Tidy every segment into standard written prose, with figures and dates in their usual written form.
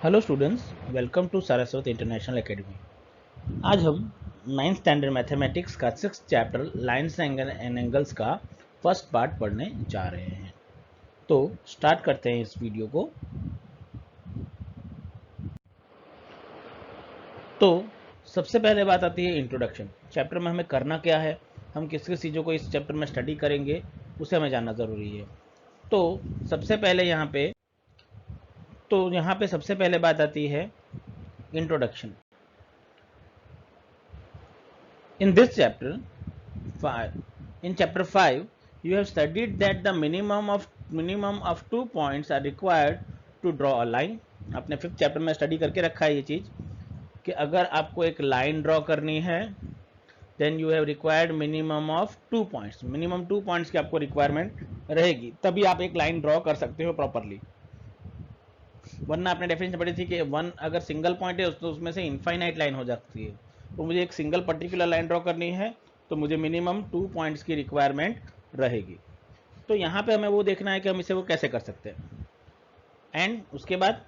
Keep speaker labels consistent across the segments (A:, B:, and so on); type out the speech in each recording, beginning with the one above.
A: Hello students, welcome to Saraswati international academy. आज हम 9th standard mathematics का 6th chapter lines and angles का first part पढ़ने जा रहे हैं। तो स्टार्ट करते हैं इस वीडियो को। तो सबसे पहले बात आती है इंट्रोडक्शन। चैप्टर में हमें करना क्या है, हम किस किस चीज़ों को इस चैप्टर में स्टडी करेंगे, उसे हमें जानना ज़रूरी है। तो सबसे पहले यहाँ पे सबसे पहले बात आती है introduction. In this chapter 5, in chapter 5, you have studied that the minimum of 2 points are required to draw a line. आपने 5th चैप्टर में स्टडी करके रखा है ये चीज़ कि अगर आपको एक लाइन ड्रॉ करनी है then you have required minimum of 2 points. Minimum 2 points की आपको रिक्वायरमेंट रहेगी, तभी आप एक लाइन ड्रॉ कर सकते हो प्रॉपरली। वरना आपने डेफिनेशन पढ़ी थी कि वन अगर सिंगल पॉइंट है तो उसमें से इनफाइनाइट लाइन हो जाती है। तो मुझे एक सिंगल पर्टिकुलर लाइन ड्रॉ करनी है तो मुझे मिनिमम 2 पॉइंट्स की रिक्वायरमेंट रहेगी। तो यहाँ पे हमें वो देखना है कि हम इसे वो कैसे कर सकते हैं। एंड उसके बाद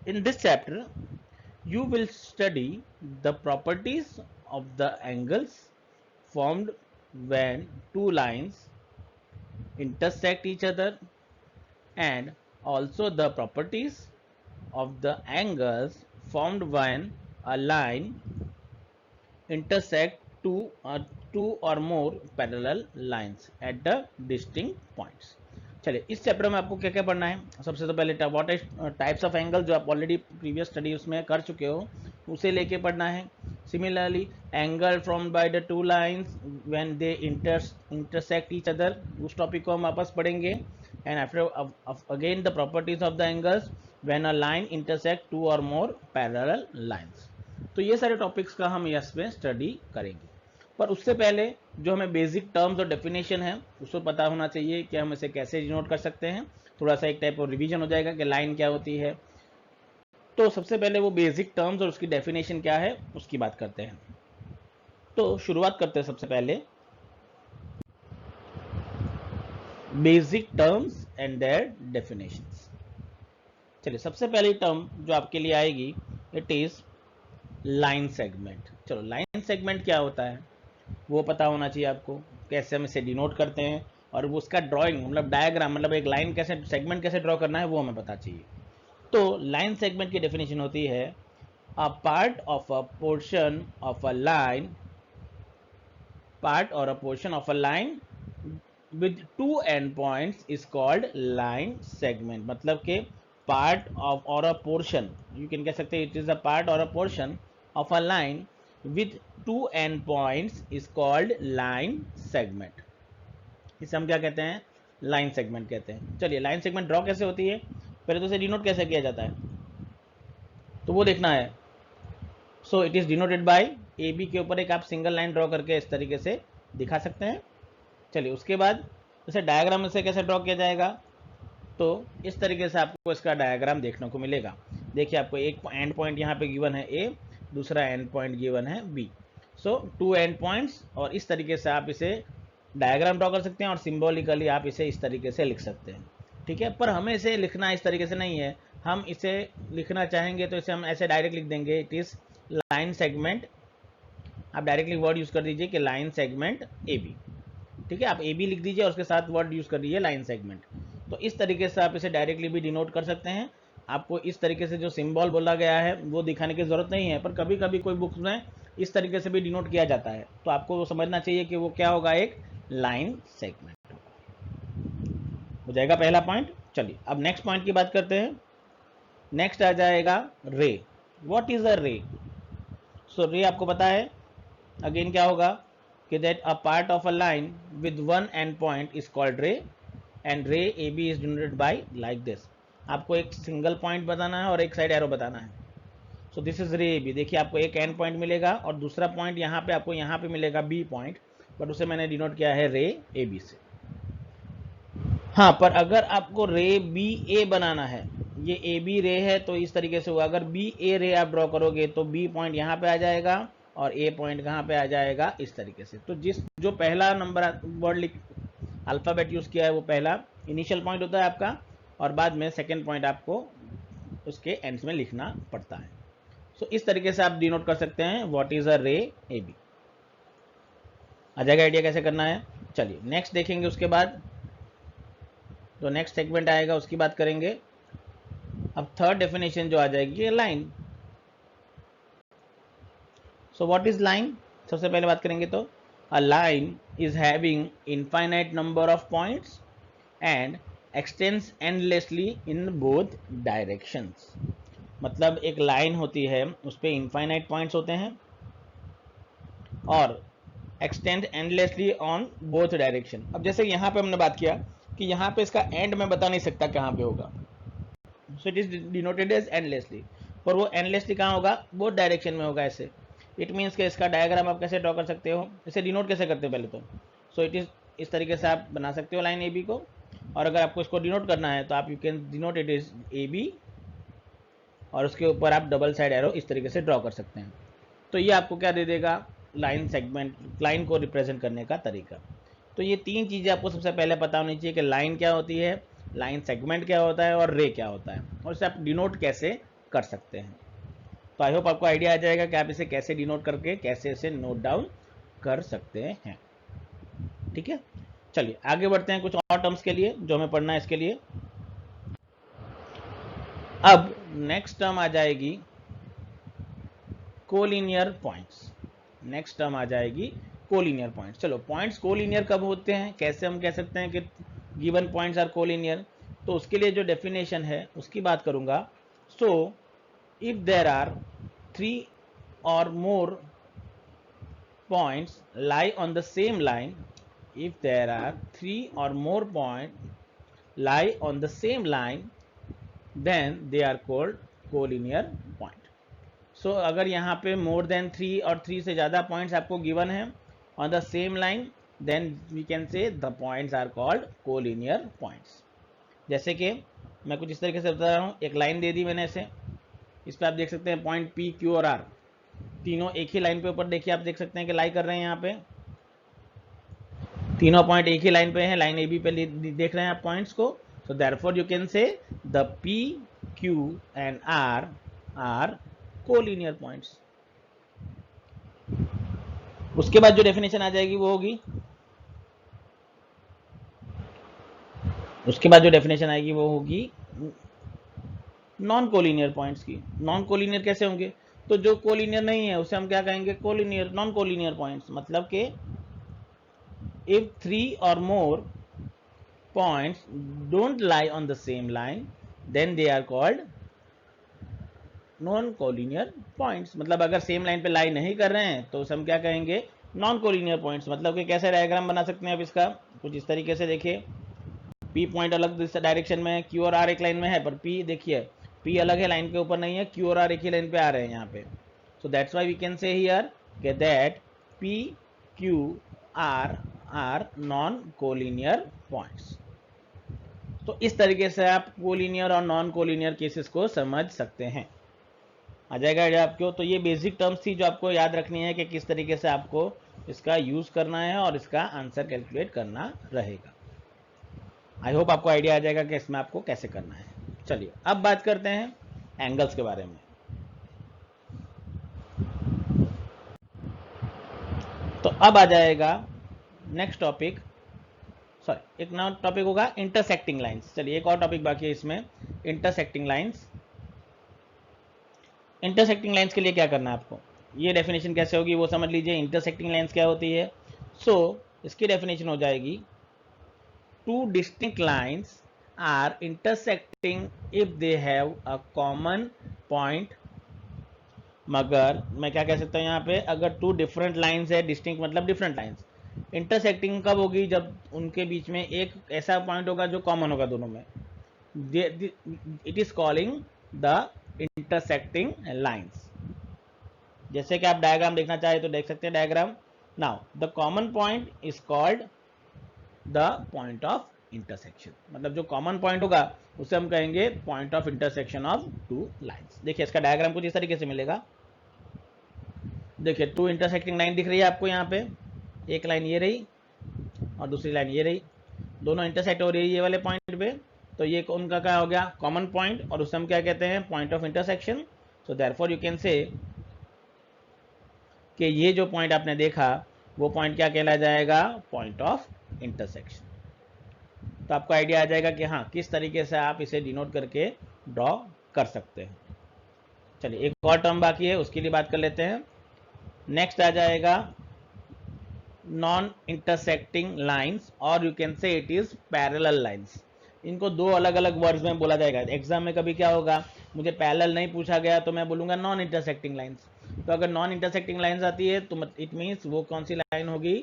A: in this chapter you will study the properties of the angles formed when two lines intersect each other and also the properties of the angles formed when a line intersect two or more parallel lines at the distinct points। चलिए इस chapter में आपको क्या क्या पढ़ना है। सबसे तो पहले what is types of angle, जो आप ऑलरेडी प्रीवियस स्टडी उसमें कर चुके हो, उसे लेके पढ़ना है। Similarly angle formed by the two lines when they intersect each other, उस टॉपिक को हम वापस पढ़ेंगे। And after again the properties of the angles when a line intersect two और मोर पैरेलल लाइंस। तो ये सारे टॉपिक्स का हम इसमें स्टडी करेंगे। पर उससे पहले जो हमें बेसिक टर्म्स और डेफिनेशन है उसको पता होना चाहिए कि हम इसे कैसे डिनोट कर सकते हैं। थोड़ा सा एक टाइप ऑफ रिवीजन हो जाएगा कि लाइन क्या होती है। तो सबसे पहले वो बेसिक टर्म्स और उसकी डेफिनेशन क्या है उसकी बात करते हैं। तो शुरुआत करते हैं सबसे पहले basic terms and their definitions. चलिए सबसे पहली टर्म जो आपके लिए आएगी इट इज लाइन सेगमेंट। चलो लाइन सेगमेंट क्या होता है वो पता होना चाहिए आपको, कैसे हम इसे डिनोट करते हैं, और वो उसका ड्राइंग मतलब डायग्राम मतलब एक लाइन कैसे सेगमेंट कैसे ड्रॉ करना है वो हमें पता चाहिए। तो लाइन सेगमेंट की डेफिनेशन होती है a part of a portion of a line, part और a portion of a line with two end points is called line segment। मतलब के पार्ट ऑफ और अ पोर्शन, यू कैन कह सकते हैं इट इज अ पार्ट और a portion of a line with two end points is called line segment। इसे हम क्या कहते हैं, लाइन सेगमेंट कहते हैं। चलिए लाइन सेगमेंट ड्रॉ कैसे होती है, पहले तो इसे डिनोट कैसे किया जाता है तो वो देखना है। So it is denoted by A B के ऊपर एक आप सिंगल लाइन ड्रॉ करके इस तरीके से दिखा सकते हैं। चलिए उसके बाद इसे डायग्राम से कैसे ड्रॉ किया जाएगा, तो इस तरीके से आपको इसका डायग्राम देखने को मिलेगा। देखिए आपको एक एंड पॉइंट यहाँ पे गिवन है ए, दूसरा एंड पॉइंट गिवन है B. So two end points, और इस तरीके से आप इसे डायग्राम ड्रॉ कर सकते हैं और सिंबॉलिकली आप इसे इस तरीके से लिख सकते हैं। ठीक है, पर हमें इसे लिखना इस तरीके से नहीं है। हम इसे लिखना चाहेंगे तो इसे हम ऐसे डायरेक्ट लिख देंगे, इट इज लाइन सेगमेंट। आप डायरेक्टली वर्ड यूज कर दीजिए कि लाइन सेगमेंट ए बी। ठीक है, आप ए बी लिख दीजिए और उसके साथ वर्ड यूज कर दीजिए लाइन सेगमेंट। तो इस तरीके से आप इसे डायरेक्टली भी डिनोट कर सकते हैं। आपको इस तरीके से जो सिंबल बोला गया है वो दिखाने की जरूरत नहीं है, पर कभी कभी कोई बुक्स में इस तरीके से भी डिनोट किया जाता है, तो आपको वो समझना चाहिए कि वो क्या होगा, एक लाइन सेगमेंट हो जाएगा पहला पॉइंट। चलिए अब नेक्स्ट पॉइंट की बात करते हैं। नेक्स्ट आ जाएगा रे। व्हाट इज अ रे? सो रे आपको पता है अगेन क्या होगा कि that a part of a line with one end point is called ray and ray A B is denoted by like this. आपको एक सिंगल पॉइंट बताना है और एक साइड एरो बताना है। सो दिस इज रे ए बी। देखिए आपको एक एंड पॉइंट मिलेगा और दूसरा पॉइंट यहाँ पे आपको यहाँ पे मिलेगा बी पॉइंट, बट उसे मैंने डिनोट किया है रे ए बी से। हाँ, पर अगर आपको रे बी ए बनाना है, ये ए बी रे है तो इस तरीके से होगा। अगर बी ए रे आप ड्रॉ करोगे तो बी पॉइंट यहाँ पे आ जाएगा और ए पॉइंट कहाँ पे आ जाएगा, इस तरीके से। तो जो पहला नंबर वर्ड लिख अल्फ़ाबेट यूज़ किया है वो पहला इनिशियल पॉइंट होता है आपका, और बाद में सेकेंड पॉइंट आपको उसके एंड्स में लिखना पड़ता है। सो इस तरीके से आप डिनोट कर सकते हैं व्हाट इज अ रे ए बी। आ जाएगा आइडिया कैसे करना है। चलिए नेक्स्ट देखेंगे, उसके बाद जो नेक्स्ट सेगमेंट आएगा उसकी बात करेंगे। अब थर्ड डेफिनेशन जो आ जाएगी line. So what is line, सबसे पहले बात करेंगे तो a line is having infinite number of points and x tends endlessly in both directions. मतलब एक लाइन होती है, उस पर इनफाइनाइट पॉइंट्स होते हैं और extend endlessly on both direction. अब जैसे यहाँ पे हमने बात किया कि यहाँ पे इसका एंड मैं बता नहीं सकता कहाँ पे होगा, so it is denoted as endlessly. पर वो एंडलेसली कहाँ होगा, बोथ डायरेक्शन में होगा ऐसे। इट मीन्स कि इसका डायग्राम आप कैसे ड्रॉ कर सकते हो, इसे डिनोट कैसे करते हो पहले तो। सो इट इज इस तरीके से आप बना सकते हो लाइन ए बी को। और अगर आपको इसको डिनोट करना है तो आप you can denote it is A B और उसके ऊपर आप डबल साइड एरो इस तरीके से ड्रॉ कर सकते हैं। तो ये आपको क्या दे देगा, लाइन सेगमेंट, लाइन को रिप्रेजेंट करने का तरीका। तो ये तीन चीज़ें आपको सबसे पहले पता होनी चाहिए कि लाइन क्या होती है, लाइन सेगमेंट क्या होता है और रे क्या होता है, और इसे आप डिनोट कैसे कर सकते हैं। तो आई होप आपको आइडिया आ जाएगा कि आप इसे कैसे डिनोट करके कैसे इसे नोट डाउन कर सकते हैं। ठीक है, चलिए आगे बढ़ते हैं कुछ और टर्म्स के लिए जो हमें पढ़ना है इसके लिए। अब नेक्स्ट टर्म आ जाएगी कोलिनियर पॉइंट्स। नेक्स्ट टर्म आ जाएगी कोलिनियर पॉइंट्स। चलो पॉइंट्स कोलिनियर कब होते हैं, कैसे हम कह सकते हैं कि गिवन पॉइंट्स आर कोलिनियर, तो उसके लिए जो डेफिनेशन है उसकी बात करूंगा। So if there are 3 or more points lie on the same line, if there are 3 or more points lie on the same line, then they are called collinear point. So अगर यहाँ पे more than 3 और 3 से ज़्यादा points आपको given है on the same line, then we can say the points are called collinear points. जैसे कि मैं कुछ इस तरीके से बता रहा हूँ, एक लाइन दे दी मैंने इसे, इस पर आप देख सकते हैं पॉइंट P, Q और R तीनों एक ही लाइन पे ऊपर देखिए आप देख सकते हैं कि लाई कर रहे हैं। यहाँ पे तीनों पॉइंट एक ही लाइन पे हैं, लाइन ए बी पे देख रहे हैं आप पॉइंट्स को। So therefore you can say the P Q and R are collinear points. उसके बाद जो डेफिनेशन आ जाएगी वो होगी, उसके बाद जो डेफिनेशन आएगी वो होगी नॉन कोलिनियर पॉइंट्स की। नॉन कोलिनियर कैसे होंगे, तो जो कोलिनियर नहीं है उसे हम क्या कहेंगे, कोलिनियर, नॉन कोलिनियर पॉइंट्स। मतलब कि if 3 or more points don't lie on the same line, then they are called non collinear points. मतलब अगर सेम लाइन पे लाई नहीं कर रहे हैं तो उसे हम क्या कहेंगे, नॉन कोलिनियर पॉइंट्स। मतलब कि कैसे डायग्राम बना सकते हैं आप इसका, कुछ इस तरीके से देखिए, पी पॉइंट अलग डायरेक्शन में है, क्यू और आर एक लाइन में है, पर पी देखिए पी अलग है, लाइन के ऊपर नहीं है, क्यू और आर एक ही लाइन पे आ रहे हैं यहाँ पे। So that's why we can say here कि that P Q R are non collinear points. तो इस तरीके से आप कोलिनियर और नॉन कोलिनियर केसेस को समझ सकते हैं। आ जाएगा आइडिया आपको। तो ये बेसिक टर्म्स थी जो आपको याद रखनी है कि किस तरीके से आपको इसका यूज करना है और इसका आंसर कैलकुलेट करना रहेगा। आई होप आपको आइडिया आ जाएगा कि इसमें आपको कैसे करना है। चलिए अब बात करते हैं एंगल्स के बारे में। तो अब आ जाएगा नेक्स्ट टॉपिक, सॉरी एक नया टॉपिक होगा इंटरसेक्टिंग लाइंस। चलिए एक और टॉपिक बाकी है इसमें, इंटरसेक्टिंग लाइंस। इंटरसेक्टिंग लाइंस के लिए क्या करना है आपको, ये डेफिनेशन कैसे होगी वो समझ लीजिए। इंटरसेक्टिंग लाइंस क्या होती है, सो इसकी डेफिनेशन हो जाएगी, two distinct lines are intersecting if they have a common point. मगर मैं क्या कह सकता हूँ यहाँ पे, अगर टू डिफरेंट लाइंस है, डिस्टिंक्ट मतलब डिफरेंट लाइंस, इंटरसेक्टिंग कब होगी, जब उनके बीच में एक ऐसा पॉइंट होगा जो कॉमन होगा दोनों में। It is calling the intersecting lines. जैसे कि आप डायग्राम देखना चाहे तो देख सकते हैं diagram. Now the common point is called the point of intersection. मतलब जो कॉमन पॉइंट होगा उसे हम कहेंगे point of intersection of two lines. देखिए इसका डायग्राम कुछ इस तरीके से मिलेगा। देखिए टू इंटरसेक्टिंग लाइन दिख रही है आपको यहाँ पे, एक लाइन ये रही और दूसरी लाइन ये रही, दोनों इंटरसेक्ट हो रही है ये वाले पॉइंट पे। तो ये उनका क्या हो गया, कॉमन पॉइंट, और उसे हम क्या कहते हैं, point of intersection. So therefore you can से कि ये जो पॉइंट आपने देखा वो पॉइंट क्या कहला जाएगा, पॉइंट ऑफ इंटरसेक्शन। तो आपको आइडिया आ जाएगा कि हाँ किस तरीके से आप इसे डिनोट करके ड्रॉ कर सकते हैं। चलिए एक और टर्म बाकी है, उसके लिए बात कर लेते हैं। नेक्स्ट आ जाएगा नॉन इंटरसेक्टिंग लाइंस, और यू कैन से इट इज पैरेलल लाइंस। इनको दो अलग अलग वर्ड्स में बोला जाएगा। एग्जाम में कभी क्या होगा, मुझे पैरेलल नहीं पूछा गया तो मैं बोलूंगा नॉन इंटरसेक्टिंग लाइंस। तो अगर नॉन इंटरसेक्टिंग लाइंस आती है तो इट मीन्स वो कौन सी लाइन होगी,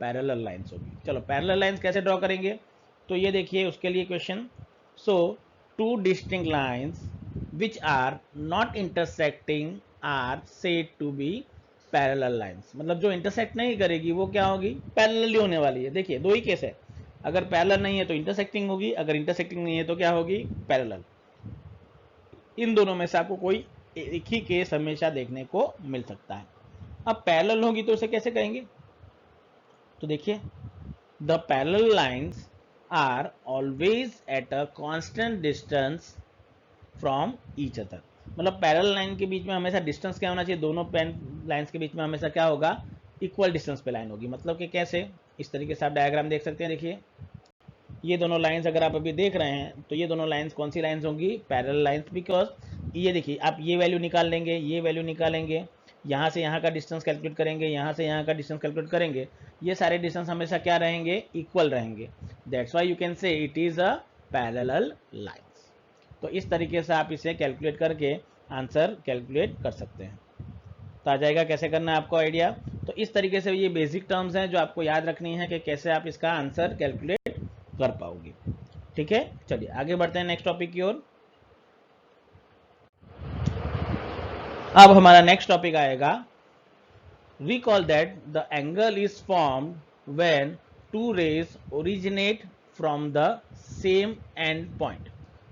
A: पैरेलल लाइंस होगी। चलो पैरेलल लाइंस कैसे ड्रॉ करेंगे, तो ये देखिए उसके लिए question. So two distinct lines which are not intersecting are said to be parallel lines. मतलब जो इंटरसेक्ट नहीं करेगी वो क्या होगी, पैरेलल होने वाली है। देखिए दो ही केस है, अगर पैरेलल नहीं है तो इंटरसेक्टिंग होगी, अगर इंटरसेक्टिंग नहीं है तो क्या होगी, पैरेलल। इन दोनों में से आपको कोई एक ही केस हमेशा देखने को मिल सकता है। अब पैरेलल होगी तो उसे कैसे कहेंगे, तो देखिए the parallel lines are always at a constant distance from each other. मतलब पैरेलल लाइन के बीच में हमेशा डिस्टेंस क्या होना चाहिए, दोनों पेन लाइंस के बीच में हमेशा क्या होगा, इक्वल डिस्टेंस पे लाइन होगी। मतलब कि कैसे, इस तरीके से आप डायग्राम देख सकते हैं। देखिए ये दोनों लाइंस अगर आप अभी देख रहे हैं तो ये दोनों लाइंस कौन सी लाइंस होंगी, पैरेलल लाइंस। बिकॉज ये देखिए आप ये वैल्यू निकाल लेंगे, ये वैल्यू निकालेंगे, यहाँ से यहाँ का डिस्टेंस कैलकुलेट करेंगे, यहाँ से यहाँ का डिस्टेंस कैलकुलेट करेंगे, ये सारे डिस्टेंस हमेशा क्या रहेंगे, इक्वल रहेंगे। दैट्स व्हाई यू कैन से it is a parallel lines. तो इस तरीके से आप इसे कैलकुलेट करके आंसर कैलकुलेट कर सकते हैं। तो आ जाएगा कैसे करना है आपको आइडिया। तो इस तरीके से ये बेसिक टर्म्स हैं जो आपको याद रखनी है कि कैसे आप इसका आंसर कैलकुलेट कर पाओगे। ठीक है, चलिए आगे बढ़ते हैं नेक्स्ट टॉपिक की ओर। अब हमारा नेक्स्ट टॉपिक आएगा, recall that the angle is formed when two rays originate from the same end point।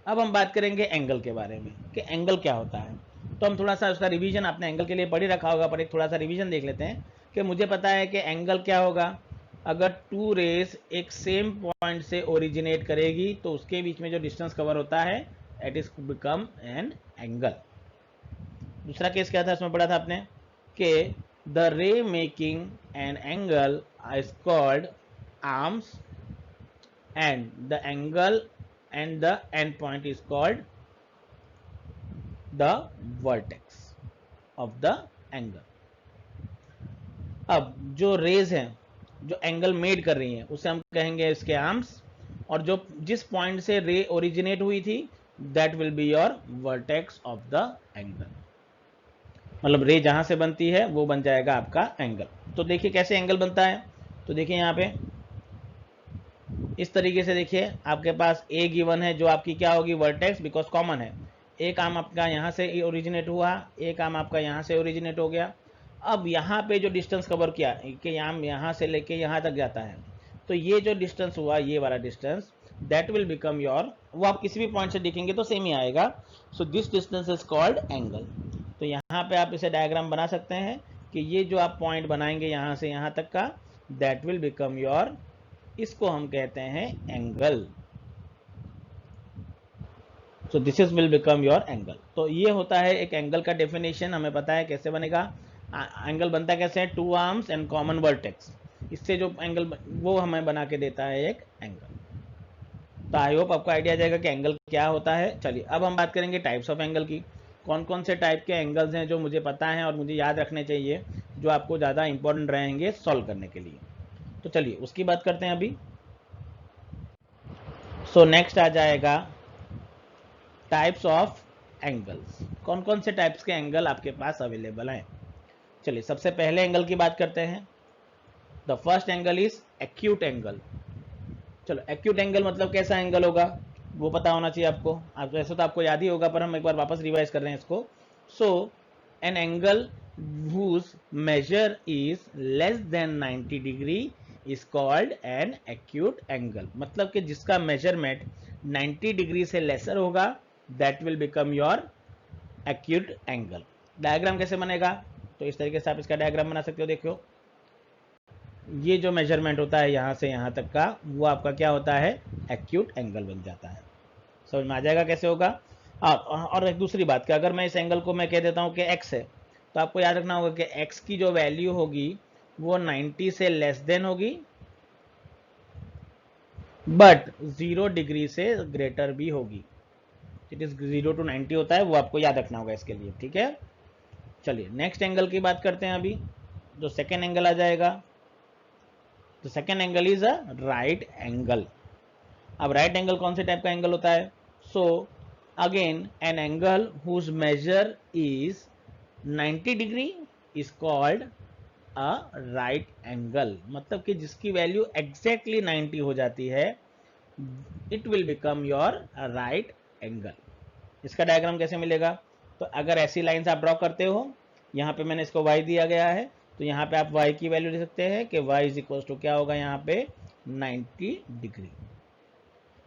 A: अब हम बात करेंगे एंगल के बारे में कि एंगल क्या होता है। तो हम थोड़ा सा उसका रिवीजन आपने एंगल के लिए पढ़ ही रखा होगा, पर एक थोड़ा सा रिवीजन देख लेते हैं कि मुझे पता है कि एंगल क्या होगा। अगर टू रेस एक सेम पॉइंट से ओरिजिनेट करेगी तो उसके बीच में जो डिस्टेंस कवर होता है it is become an angle. दूसरा केस क्या था, इसमें पढ़ा था आपने कि the ray making an angle is called arms and the angle and the end point is called the vertex of the angle। अब जो रेज हैं जो एंगल मेड कर रही हैं उसे हम कहेंगे इसके आर्म्स, और जो जिस पॉइंट से रे ओरिजिनेट हुई थी that will be your vertex of the angle. मतलब रे जहां से बनती है वो बन जाएगा आपका एंगल। तो देखिए कैसे एंगल बनता है, तो देखिए यहाँ पे इस तरीके से देखिए आपके पास ए गिवन है जो आपकी क्या होगी, वर्टेक्स, बिकॉज कॉमन है। एक आर्म आपका यहाँ से ओरिजिनेट हुआ, एक आर्म आपका यहाँ से ओरिजिनेट हो गया। अब यहाँ पे जो डिस्टेंस कवर किया कि आर्म यहाँ से लेके यहाँ तक जाता है, तो ये जो डिस्टेंस हुआ ये वाला distance that will become your, वो आप किसी भी पॉइंट से देखेंगे तो सेम ही आएगा। So this distance is called angle. तो यहाँ पे आप इसे डायग्राम बना सकते हैं कि ये जो आप पॉइंट बनाएंगे यहाँ से यहाँ तक का दैट विल बिकम योर, इसको हम कहते हैं angle. So this is will become your angle. तो ये होता है एक एंगल का डेफिनेशन, हमें पता है कैसे बनेगा। एंगल बनता कैसे है, two arms and common vertex, इससे जो एंगल वो हमें बना के देता है एक एंगल। तो आई होप आपको आइडिया जाएगा कि एंगल क्या होता है। चलिए अब हम बात करेंगे टाइप्स ऑफ एंगल की। कौन कौन से टाइप के एंगल्स हैं जो मुझे पता है और मुझे याद रखने चाहिए, जो आपको ज़्यादा इंपॉर्टेंट रहेंगे सॉल्व करने के लिए। तो चलिए उसकी बात करते हैं अभी। सो नेक्स्ट आ जाएगा टाइप्स ऑफ एंगल्स। कौन कौन से टाइप्स के एंगल आपके पास अवेलेबल हैं। चलिए सबसे पहले एंगल की बात करते हैं। The first angle is acute angle. चलो एक्यूट एंगल मतलब कैसा एंगल होगा वो पता होना चाहिए आपको। आप ऐसा तो आपको याद ही होगा, पर हम एक बार वापस रिवाइज कर रहे हैं इसको। So an angle whose measure is less than 90 degree is called an acute angle। मतलब कि जिसका मेजरमेंट 90 डिग्री से लेसर होगा that will become your acute angle। Diagram कैसे बनेगा, तो इस तरीके से आप इसका डायग्राम बना सकते हो। देखो ये जो मेजरमेंट होता है यहाँ से यहाँ तक का वो आपका क्या होता है, एक्यूट एंगल बन जाता है। समझ में आ जाएगा कैसे होगा। और एक दूसरी बात कि अगर मैं इस एंगल को मैं कह देता हूँ कि x है, तो आपको याद रखना होगा कि x की जो वैल्यू होगी वो 90 से लेस देन होगी, बट 0 डिग्री से ग्रेटर भी होगी। इट इज 0 to 90 होता है, वो आपको याद रखना होगा इसके लिए, ठीक है। चलिए नेक्स्ट एंगल की बात करते हैं अभी, जो सेकेंड एंगल आ जाएगा। तो second angle is a right angle. अब राइट एंगल कौन से टाइप का एंगल होता है? So again an angle whose measure is 90 degree is called a right angle. मतलब कि जिसकी वैल्यू एग्जैक्टली 90 हो जाती है, it will become your right angle. इसका डायग्राम कैसे मिलेगा? तो अगर ऐसी लाइंस आप ड्रॉ करते हो, यहाँ पे मैंने इसको y दिया गया है, तो यहाँ पे आप y की वैल्यू दे सकते हैं कि y इज इक्वल टू क्या होगा यहाँ पे 90 डिग्री।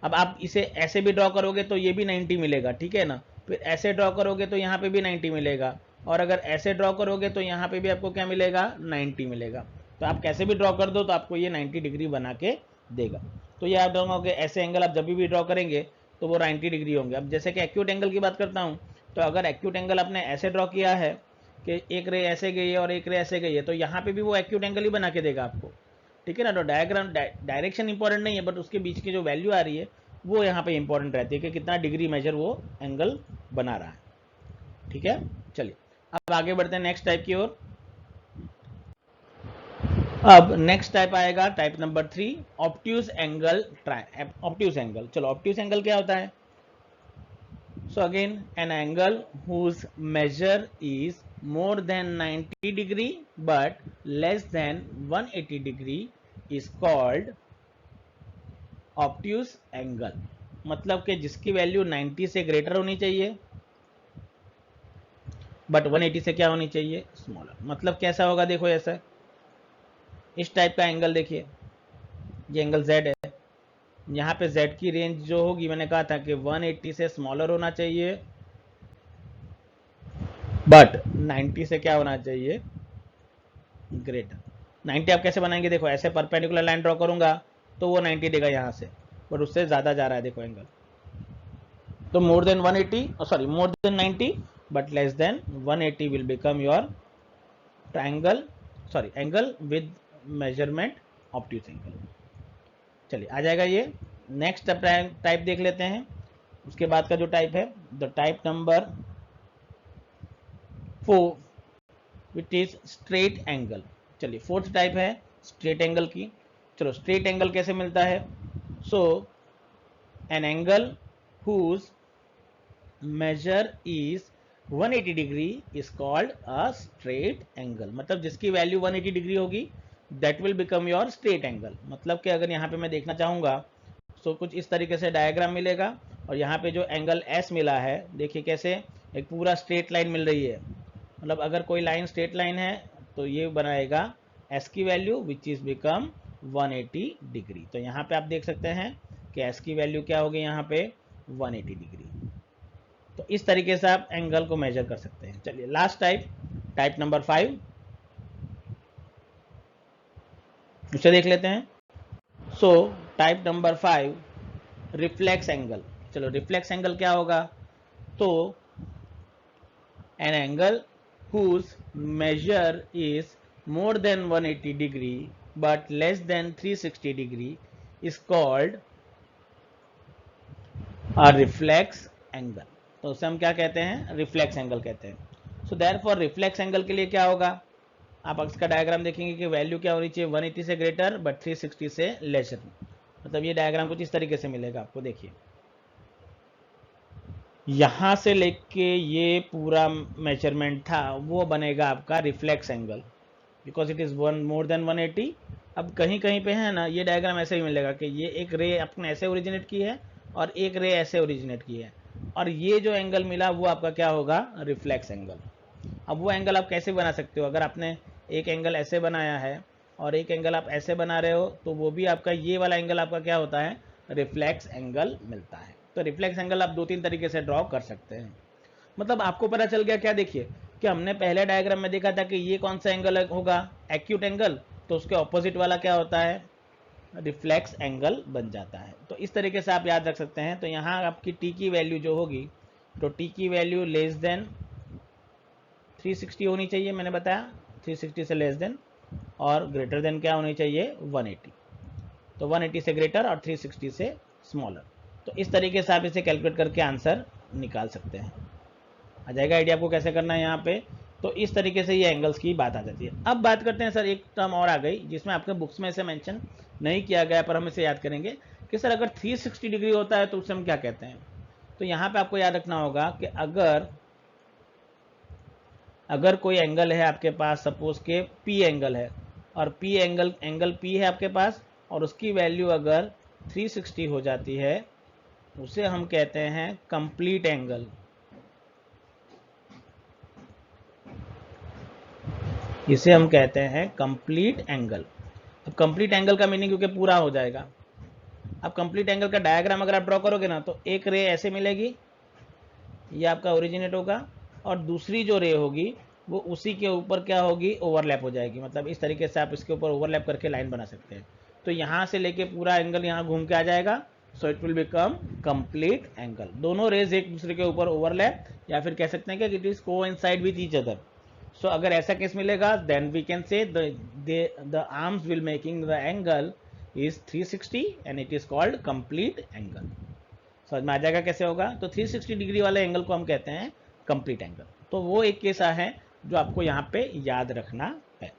A: अब आप इसे ऐसे भी ड्रॉ करोगे तो ये भी 90 मिलेगा, ठीक है ना। फिर ऐसे ड्रॉ करोगे तो यहाँ पे भी 90 मिलेगा, और अगर ऐसे ड्रॉ करोगे तो यहाँ पे भी आपको क्या मिलेगा? 90 मिलेगा। तो आप कैसे भी ड्रॉ कर दो तो आपको ये 90 डिग्री बना के देगा। तो ये आप ड्रॉ ऐसे एंगल आप जब भी ड्रॉ करेंगे तो वो 90 डिग्री होंगे। अब जैसे कि एक्यूट एंगल की बात करता हूँ, तो अगर एक्यूट एंगल आपने ऐसे ड्रॉ किया है कि एक रे ऐसे गई है और एक रे ऐसे गई है, तो यहाँ पे भी वो एक्यूट एंगल ही बना के देगा आपको, ठीक है ना। तो डायग्राम डायरेक्शन इंपॉर्टेंट नहीं है, बट उसके बीच की जो वैल्यू आ रही है वो यहाँ पे इंपॉर्टेंट रहती है कि कितना डिग्री मेजर वो एंगल बना रहा है, ठीक है। चलिए अब आगे बढ़ते हैं नेक्स्ट टाइप की ओर। अब नेक्स्ट टाइप आएगा type number 3, obtuse angle. Obtuse angle, चलो ऑब्ट्यूज एंगल क्या होता है? So again an angle whose measure is more than 90 degree but less than 180 degree is called obtuse angle। मतलब कि जिसकी वैल्यू 90 से ग्रेटर होनी चाहिए बट 180 से क्या होनी चाहिए? स्मॉलर। मतलब कैसा होगा? देखो ऐसा, इस टाइप का एंगल देखिए, ये एंगल Z है। यहाँ पे Z की रेंज जो होगी, मैंने कहा था कि 180 से स्मॉलर होना चाहिए, बट 90 से क्या होना चाहिए? ग्रेटर। 90 आप कैसे बनाएंगे? देखो ऐसे परपेंडिकुलर लाइन ड्रॉ करूंगा तो वो 90 देगा यहाँ से, बट उससे ज्यादा जा रहा है, देखो एंगल। तो more than 180, sorry more than 90 but less than 180 will become your triangle, sorry angle with measurement obtuse angle. चलिए आ जाएगा ये। नेक्स्ट टाइप देख लेते हैं, उसके बाद का जो टाइप है, the type number 4 which is straight angle. चलिए फोर्थ टाइप है स्ट्रेट एंगल की। चलो स्ट्रेट एंगल कैसे मिलता है? So an angle whose measure is 180 degree is called a straight angle. मतलब जिसकी वैल्यू 180 डिग्री होगी that will become your straight angle. मतलब कि अगर यहाँ पे मैं देखना चाहूंगा तो कुछ इस तरीके से डायग्राम मिलेगा, और यहाँ पे जो एंगल S मिला है, देखिए कैसे एक पूरा स्ट्रेट लाइन मिल रही है। मतलब अगर कोई लाइन स्ट्रेट लाइन है तो ये बनाएगा S की value which is become 180 degree. तो यहाँ पे आप देख सकते हैं कि S की वैल्यू क्या होगी यहाँ पे 180 डिग्री। तो इस तरीके से आप एंगल को मेजर कर सकते हैं। चलिए लास्ट टाइप, टाइप नंबर 5, उसे देख लेते हैं। So type number 5, reflex angle. चलो रिफ्लेक्स एंगल क्या होगा? तो N angle whose measure is more than 180 degree but less than 360 degree is called a reflex angle। तो उसे हम क्या कहते हैं? रिफ्लेक्स एंगल कहते हैं। सो देयरफॉर रिफ्लेक्स एंगल के लिए क्या होगा? आप इसका डायग्राम देखेंगे कि वैल्यू क्या होनी चाहिए? 180 से ग्रेटर बट 360 से लेसर। मतलब ये डायग्राम कुछ इस तरीके से मिलेगा आपको, देखिए यहां से लेके ये पूरा मेजरमेंट था वो बनेगा आपका reflex angle, because it is one more than 180। अब कहीं कहीं पे है ना, ये डायग्राम ऐसे ही मिलेगा कि ये एक रे अपने ऐसे ओरिजिनेट की है और एक रे ऐसे ओरिजिनेट की है, और ये जो एंगल मिला वो आपका क्या होगा? Reflex angle. अब वो एंगल आप कैसे बना सकते हो? अगर आपने एक एंगल ऐसे बनाया है और एक एंगल आप ऐसे बना रहे हो, तो वो भी आपका ये वाला एंगल आपका क्या होता है? रिफ्लेक्स एंगल मिलता है। तो रिफ्लेक्स एंगल आप 2-3 तरीके से ड्रॉ कर सकते हैं। मतलब आपको पता चल गया क्या? देखिए कि हमने पहले डायग्राम में देखा था कि ये कौन सा एंगल होगा? Acute angle. तो उसके ऑपोजिट वाला क्या होता है? रिफ्लेक्स एंगल बन जाता है। तो इस तरीके से आप याद रख सकते हैं। तो यहाँ आपकी टी की वैल्यू जो होगी, तो टी की वैल्यू लेस देन 360 होनी चाहिए, मैंने बताया 360 से लेस देन, और ग्रेटर देन क्या होनी चाहिए 180। तो 180 से ग्रेटर और 360 से स्मॉलर। तो इस तरीके से आप इसे कैलकुलेट करके आंसर निकाल सकते हैं। आ जाएगा आइडिया आपको कैसे करना है यहाँ पे। तो इस तरीके से ये एंगल्स की बात आ जाती है। अब बात करते हैं सर, एक टर्म और आ गई जिसमें आपके बुक्स में इसे मेंशन नहीं किया गया, पर हम इसे याद करेंगे कि सर अगर 360 डिग्री होता है तो उसे हम क्या कहते हैं। तो यहाँ पे आपको याद रखना होगा कि अगर कोई एंगल है आपके पास, सपोज के पी एंगल है, और पी एंगल पी है आपके पास, और उसकी वैल्यू अगर 360 हो जाती है, उसे हम कहते हैं कंप्लीट एंगल। इसे हम कहते हैं कंप्लीट एंगल। अब कंप्लीट एंगल का मीनिंग क्योंकि पूरा हो जाएगा। अब कंप्लीट एंगल का डायग्राम अगर आप ड्रॉ करोगे ना, तो एक रे ऐसे मिलेगी, ये आपका ओरिजिनेट होगा, और दूसरी जो रे होगी वो उसी के ऊपर क्या होगी, ओवरलैप हो जाएगी। मतलब इस तरीके से आप इसके ऊपर ओवरलैप करके लाइन बना सकते हैं। तो यहाँ से लेके पूरा एंगल यहाँ घूम के आ जाएगा, so it will become complete angle. दोनों रेज एक दूसरे के ऊपर ओवरलैप, या फिर कह सकते हैं कि it is coincide with each other. So अगर ऐसा केस मिलेगा, then we can say the arms will making the angle is 360 and it is called complete angle. समझ में आ जाएगा कैसे होगा। तो 360 डिग्री वाले एंगल को हम कहते हैं कंप्लीट एंगल। तो वो एक केस है जो आपको यहाँ पे याद रखना है।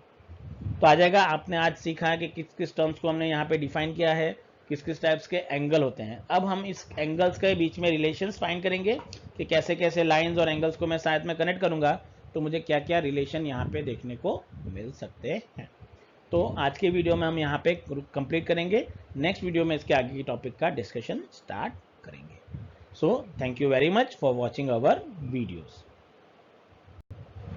A: तो आ जाएगा, आपने आज सीखा है कि किस किस टर्म्स को हमने यहाँ पे डिफाइन किया है, किस किस टाइप्स के एंगल होते हैं। अब हम इस एंगल्स के बीच में रिलेशंस फाइंड करेंगे कि कैसे कैसे लाइंस और एंगल्स को मैं साथ में कनेक्ट करूंगा, तो मुझे क्या क्या रिलेशन यहाँ पे देखने को मिल सकते हैं। तो आज के वीडियो में हम यहाँ पे कंप्लीट करेंगे। नेक्स्ट वीडियो में इसके आगे की टॉपिक का डिस्कशन स्टार्ट करेंगे। So thank you very much for watching our videos.